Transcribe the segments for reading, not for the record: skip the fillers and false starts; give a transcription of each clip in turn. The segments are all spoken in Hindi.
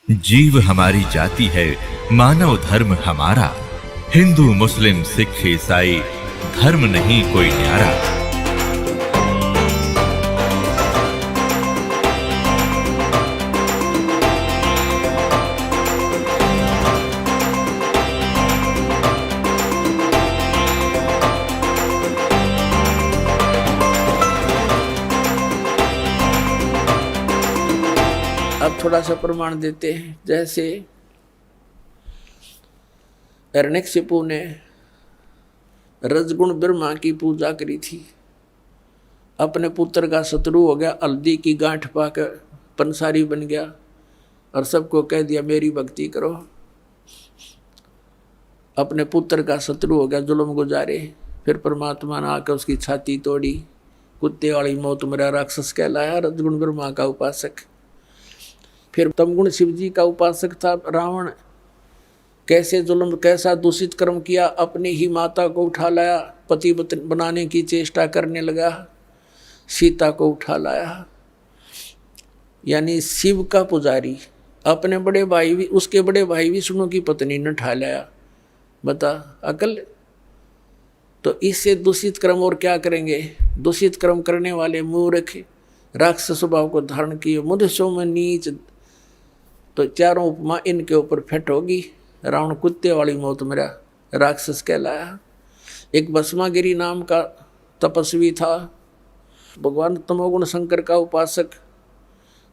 जीव हमारी जाति है, मानव धर्म हमारा। हिंदू मुस्लिम सिख ईसाई धर्म नहीं कोई न्यारा। अब थोड़ा सा प्रमाण देते हैं। जैसे हिरण्यकशिपु ने रजगुण ब्रह्मा की पूजा करी थी, अपने पुत्र का शत्रु हो गया, हल्दी की गांठ पाकर पंसारी बन गया और सबको कह दिया मेरी भक्ति करो। अपने पुत्र का शत्रु हो गया, जुल्म गुजारे। फिर परमात्मा ने आकर उसकी छाती तोड़ी, कुत्ते वाली मौत मरा, राक्षस कहलाया रजगुण ब्रह्मा का उपासक। फिर तमगुण शिव जी का उपासक था रावण, कैसे जुल्म, कैसा दूषित कर्म किया, अपनी ही माता को उठा लाया, पति बनाने की चेष्टा करने लगा, सीता को उठा लाया। यानी शिव का पुजारी अपने बड़े भाई भी, उसके बड़े भाई विष्णु की पत्नी ने उठा लाया। बता अकल। तो इससे दूषित कर्म और क्या करेंगे। दूषित कर्म करने वाले मूर्ख राक्षस स्वभाव को धारण किए, मुदसों में नीच। तो चारों उपमा इनके ऊपर फिट होगी। रावण कुत्ते वाली मौत मरा, राक्षस कहलाया। एक भस्मागिरी नाम का तपस्वी था, भगवान तमोगुण शंकर का उपासक।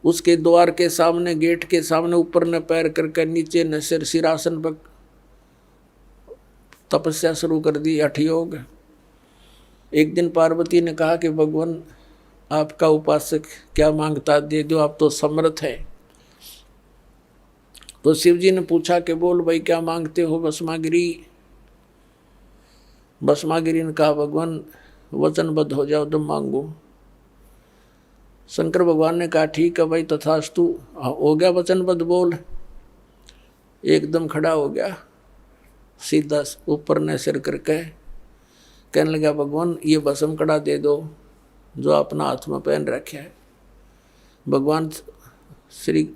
उसके द्वार के सामने, गेट के सामने ऊपर न पैर करके नीचे न सिर, सिरासन पर तपस्या शुरू कर दी, हठयोग। एक दिन पार्वती ने कहा कि भगवान आपका उपासक क्या मांगता दे दो, आप तो समर्थ है। तो शिव जी ने पूछा कि बोल भाई क्या मांगते हो भस्मागिरी। भस्मागिरी ने कहा भगवान वचनबद्ध हो जाओ तो मांगो। शंकर भगवान ने कहा ठीक है भाई तथास्तु, हो गया वचनबद्ध, बोल। एकदम खड़ा हो गया, सीधा ऊपर ने सिर करके कहने लगा भगवान ये भस्म कड़ा दे दो जो अपना हाथ में पहन रखे है। भगवान श्री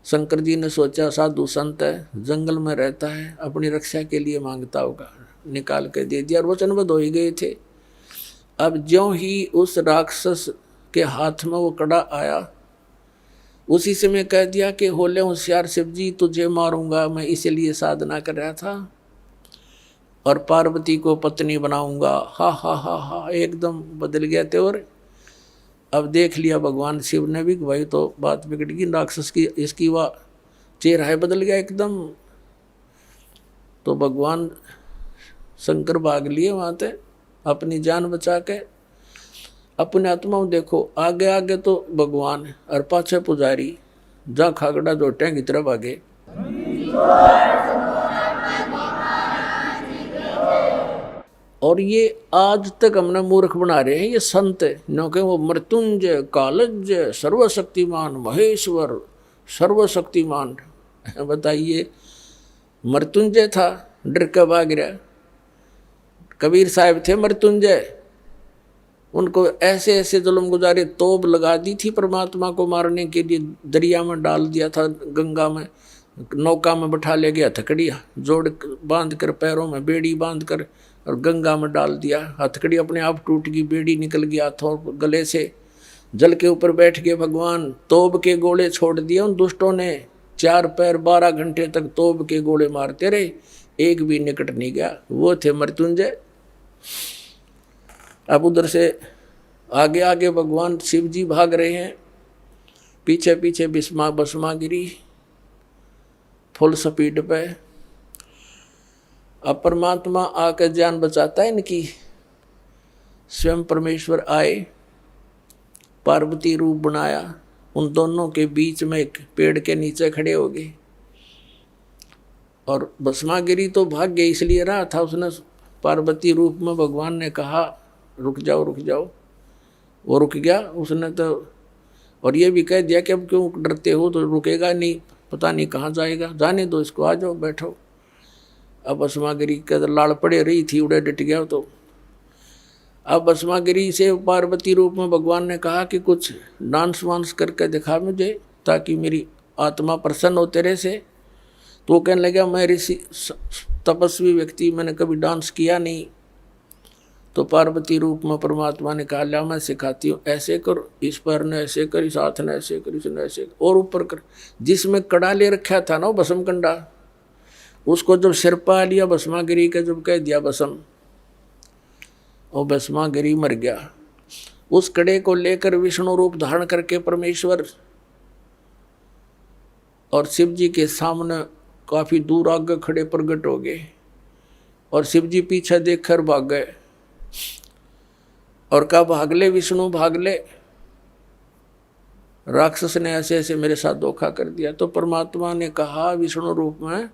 शंकर जी ने सोचा साधु संत है, जंगल में रहता है, अपनी रक्षा के लिए मांगता होगा, निकाल के दे दिया और वचनबद्ध हो ही गए थे। अब ज्यों ही उस राक्षस के हाथ में वो कड़ा आया, उसी से मैं कह दिया कि होले होशियार शिव जी तुझे मारूंगा, मैं इसलिए साधना कर रहा था और पार्वती को पत्नी बनाऊंगा। हा हा हा हा, एकदम बदल गया थे। और अब देख लिया भगवान शिव ने भी भाई तो बात बिगड़ गई, राक्षस की इसकी वह चेहरा है बदल गया एकदम। तो भगवान शंकर भाग लिए वहाँ से अपनी जान बचा के। अपने आत्मा में देखो, आगे आगे तो भगवान और पाछे पुजारी, जा खागड़ा जोटे की तरफ आगे। और ये आज तक हमने मूर्ख बना रहे हैं ये संत, क्योंकि वो मृत्युंजय, कालज्य, सर्वशक्तिमान, महेश्वर, सर्वशक्तिमान। बताइए, मृत्युंजय था, डर के भाग गया। कबीर साहब थे मृत्युंजय, उनको ऐसे ऐसे जुल्म गुजारे, तोब लगा दी थी परमात्मा को मारने के लिए, दरिया में डाल दिया था, गंगा में, नौका में बैठा ले गया, हथकड़ी जोड़ बांध कर, पैरों में बेड़ी बांध कर और गंगा में डाल दिया। हथकड़ी अपने आप टूट गई, बेड़ी निकल गया हाथों गले से, जल के ऊपर बैठ गए भगवान। तोब के गोले छोड़ दिए उन दुष्टों ने, 4 पैर 12 घंटे तक तोब के गोले मारते रहे, एक भी निकट नहीं गया। वो थे मृत्युंजय। अब उधर से आगे आगे भगवान शिव जी भाग रहे हैं, पीछे पीछे भस्मागिरी फुल स्पीड पे। अब परमात्मा आकर जान बचाता है इनकी। स्वयं परमेश्वर आए, पार्वती रूप बनाया, उन दोनों के बीच में एक पेड़ के नीचे खड़े हो गए। और भस्मागिरी तो भाग्य इसलिए रहा था, उसने पार्वती रूप में भगवान ने कहा रुक जाओ रुक जाओ, वो रुक गया उसने तो। और ये भी कह दिया कि अब क्यों डरते हो, तो रुकेगा नहीं, पता नहीं कहाँ जाएगा, जाने दो इसको, आ जाओ बैठो। अब भस्मागिरी का लाड़ पड़े रही थी, उड़े डट गया। तो अब भस्मागिरी से पार्वती रूप में भगवान ने कहा कि कुछ डांस वांस करके दिखा मुझे, ताकि मेरी आत्मा प्रसन्न हो तेरे से। तो वो कहने लगा मैं ऋषि तपस्वी व्यक्ति, मैंने कभी डांस किया नहीं। तो पार्वती रूप में परमात्मा ने कहा ला मैं सिखाती हूँ, ऐसे कर, इस पैर ने ऐसे कर, इस हाथ ने ऐसे कर, इसने ऐसे कर, और ऊपर कर। जिसमें कड़ा ले रखा था ना वो भस्म कंडा, उसको जब सिर पा लिया भस्मागिरी का, जब कह दिया भस्म, वो भस्मागिरी मर गया। उस कड़े को लेकर विष्णु रूप धारण करके परमेश्वर और शिव जी के सामने काफी दूर आगे खड़े प्रकट हो गए, और शिव जी पीछे देखकर भाग गए और कहा भाग ले विष्णु भाग ले, राक्षस ने ऐसे ऐसे मेरे साथ धोखा कर दिया। तो परमात्मा ने कहा विष्णु रूप में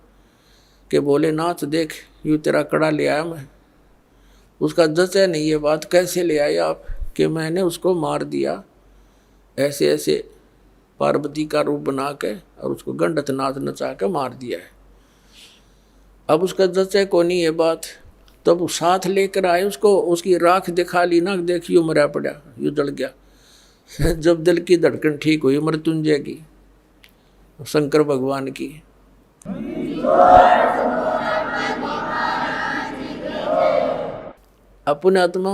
कि भोलेनाथ देख यूँ तेरा कड़ा ले आया मैं। उसका जचा नहीं ये बात, कैसे ले आए आप, कि मैंने उसको मार दिया ऐसे ऐसे पार्वती का रूप बना के, और उसको गंडत नाथ नचा के मार दिया है। अब उसका जचा को नहीं ये बात, तब तो साथ लेकर आए उसको, उसकी राख दिखा ली ना, देखियो मरा पड़ा, यूँ जल गया। जब दिल की धड़कन ठीक हुई मृत्युंजय की, शंकर भगवान की। अपने आत्मा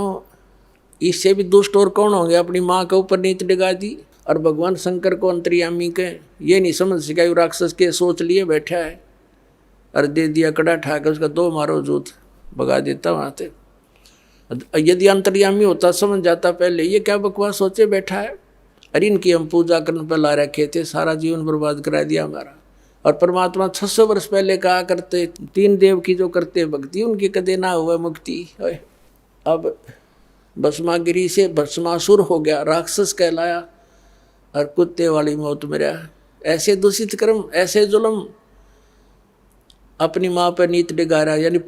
इससे भी दुष्ट और कौन होंगे, अपनी माँ के ऊपर नीत डिगा दी, और भगवान शंकर को अंतर्यामी के ये नहीं समझ सका, राक्षस के सोच लिए बैठा है, और दे दिया कड़ा ठा के, उसका दो मारो जूत भगा देता वहाँ से। यदि अंतर्यामी होता समझ जाता पहले ये क्या बकवास सोचे बैठा है, अरे इनकी हम पूजा करने पर ला रखे थे, सारा जीवन बर्बाद करा दिया हमारा। और परमात्मा 600 वर्ष पहले कहा करते, 3 देव की जो करते भक्ति उनकी कदे ना हुआ मुक्ति। अब भस्मागिरी से भस्मासुर हो गया, राक्षस कहलाया, और कुत्ते वाली मौत मरा। ऐसे दूषित कर्म, ऐसे जुल्म अपनी माँ पर नीत डिगा रहा, यानी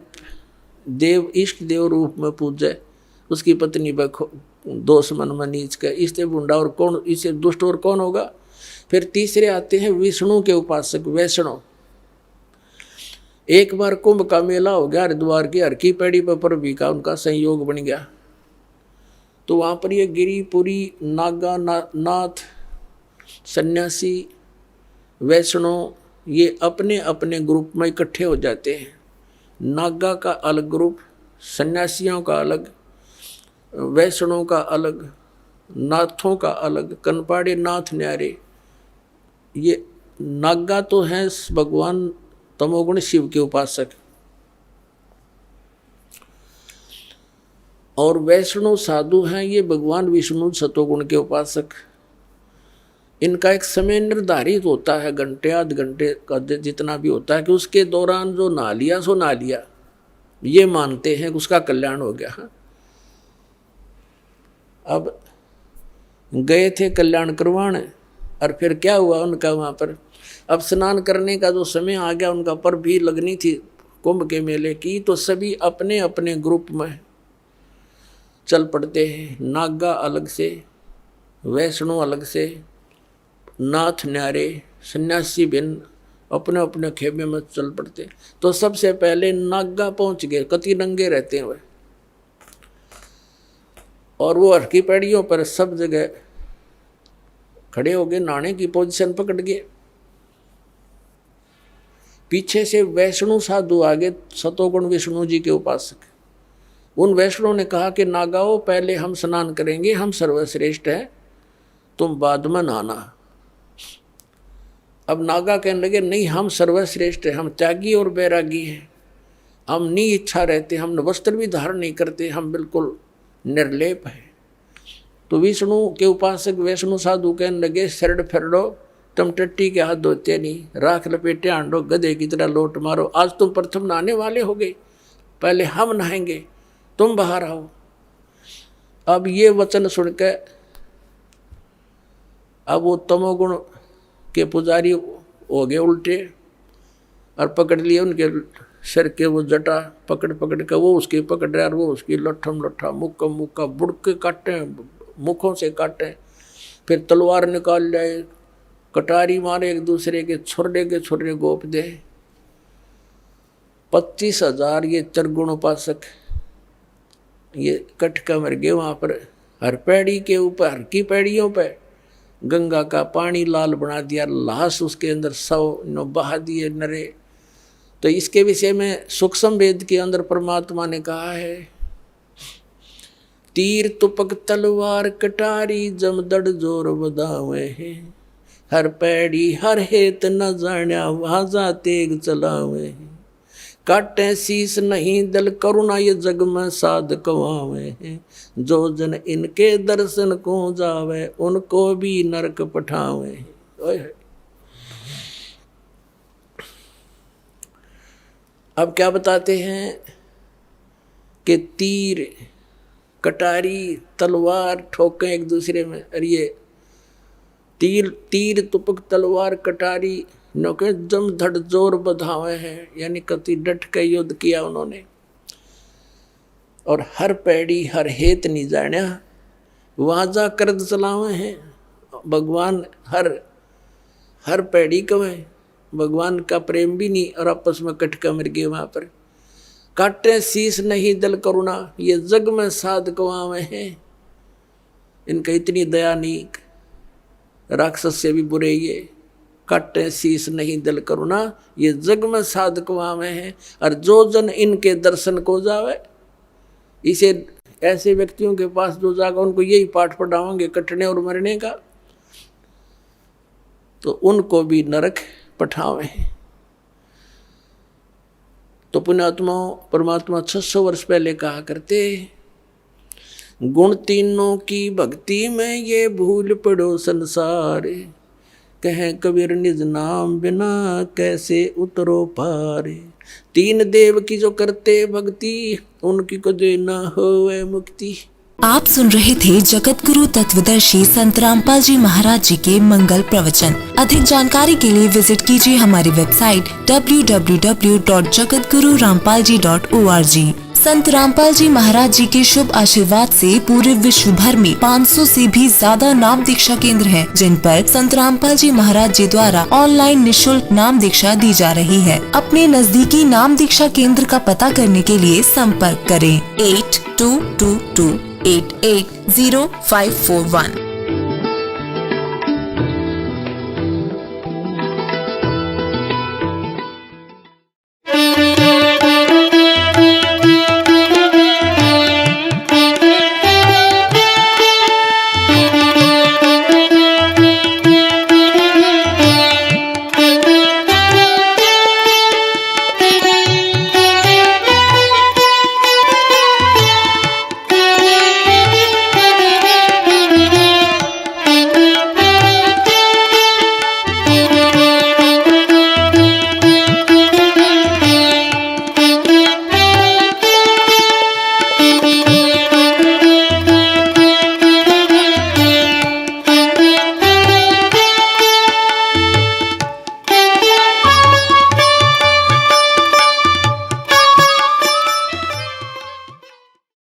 देव इष्ट देव रूप में पूजे, उसकी पत्नी पर दोष मन में नीच के, इससे बुंडा और कौन, इससे दुष्ट और कौन होगा। फिर तीसरे आते हैं विष्णु के उपासक वैष्णव। एक बार कुंभ का मेला हो गया हरिद्वार की हर की पैड़ी पर भी का उनका संयोग बन गया। तो वहाँ पर ये गिरिपुरी नागा नाथ सन्यासी वैष्णव ये अपने अपने ग्रुप में इकट्ठे हो जाते हैं। नागा का अलग ग्रुप, सन्यासियों का अलग, वैष्णव का अलग, नाथों का अलग, कनपाड़े नाथ न्यारे। ये नागा तो हैं भगवान तमोगुण शिव के उपासक, और वैष्णव साधु हैं ये भगवान विष्णु सतोगुण के उपासक। इनका एक समय निर्धारित होता है, घंटे आध घंटे का जितना भी होता है, कि उसके दौरान जो नहा लिया सो नहा लिया, ये मानते हैं कि उसका कल्याण हो गया। अब गए थे कल्याण करवाने, और फिर क्या हुआ उनका वहाँ पर, अब स्नान करने का जो समय आ गया उनका, पर भी लगनी थी कुंभ के मेले की, तो सभी अपने अपने ग्रुप में चल पड़ते हैं। नागा अलग से, वैष्णव अलग से, नाथ न्यारे सन्यासी भिन्न अपने अपने खेमे में चल पड़ते। तो सबसे पहले नागा पहुंच गए, कति नंगे रहते हैं वे, और वो हरकी पैड़ियों पर सब जगह खड़े हो गए, नहाने की पोजीशन पकड़ गए। पीछे से वैष्णु साधु आगे, सतोगुण विष्णु जी के उपासक। उन वैष्णव ने कहा कि नागाओं पहले हम स्नान करेंगे, हम सर्वश्रेष्ठ हैं, तुम बाद में नहाना। अब नागा कहने लगे नहीं, हम सर्वश्रेष्ठ हैं, हम त्यागी और बैरागी हैं, हम नहीं इच्छा रहते, हम वस्त्र भी धारण नहीं करते, हम बिल्कुल निर्लेप हैं। तो विष्णु के उपासक वैष्णु साधु कहने लगे शरण फेरो, तुम टट्टी के हाथ धोते नहीं, राख लपेटे आंडो, गधे की तरह लोट मारो, आज तुम प्रथम नहाने वाले हो गए, पहले हम नहाएंगे, तुम बाहर आओ। अब ये वचन सुनकर अब वो तमोगुण के पुजारी हो गए उल्टे, और पकड़ लिए उनके सिर के वो जटा पकड़ पकड़ के, वो उसकी पकड़ रहा, और वो उसकी लट्ठम लट्ठा मुक्का मुक्का बुड़ के काटे, मुखों से काटे, फिर तलवार निकाल जाए, कटारी मारे, एक दूसरे के छुरे गोप दे। 25,000 ये त्रिगुण उपासक ये कट का मर गए वहाँ पर, हर पैड़ी के ऊपर, हर की पैड़ियों पर गंगा का पानी लाल बना दिया, लाश उसके अंदर 100 बहा दिए नरे। तो इसके विषय में सूक्ष्म वेद के अंदर परमात्मा ने कहा है, तीर तुपक तलवार कटारी जमदड़ जोर बदावे है, हर पैड़ी हर हेत न जाण्या वाजा तेग चलावे है, काटे शीस नहीं दल करुणा ये जग में साध कवावे है, जो जन इनके दर्शन को जावे उनको भी नरक पठावे है। अब क्या बताते हैं कि तीर कटारी तलवार ठोके एक दूसरे में, अरे ये तीर तुपक तलवार कटारी नौके जम धड़ जोर बधावे हैं, यानी कति डट के युद्ध किया उन्होंने। और हर पैड़ी हर हेत नहीं जाण्या वाजा करद चलावे हैं। भगवान हर पैड़ी कवे, भगवान का प्रेम भी नहीं और आपस में कटका मर गए वहां पर। काटे शीस नहीं दल करुणा ये जग में साध कवावे हैं, इनका इतनी दया नहीं, राक्षस से भी बुरे ये। काटे शीस नहीं दल करुणा ये जग में साध कवावे हैं, और जो जन इनके दर्शन को जावे, इसे ऐसे व्यक्तियों के पास जो जागा उनको यही पाठ पढ़ाओगे कटने और मरने का, तो उनको भी नरक पठावे। तो पुण्यात्मा परमात्मा 600 वर्ष पहले कहा करते, गुण तीनों की भक्ति में ये भूल पड़ो संसार, कहें कबीर निज नाम बिना कैसे उतरो पार, तीन देव की जो करते भक्ति उनकी को देना होवे मुक्ति। आप सुन रहे थे जगत गुरु तत्वदर्शी संत रामपाल जी महाराज जी के मंगल प्रवचन। अधिक जानकारी के लिए विजिट कीजिए हमारी वेबसाइट www.jagatgururampalji.org। संत रामपाल जी महाराज जी के शुभ आशीर्वाद से पूरे विश्व भर में 500 से भी ज्यादा नाम दीक्षा केंद्र हैं, जिन पर संत रामपाल जी महाराज जी द्वारा ऑनलाइन निशुल्क नाम दीक्षा दी जा रही है। अपने नजदीकी नाम दीक्षा केंद्र का पता करने के लिए संपर्क करें 8222880541।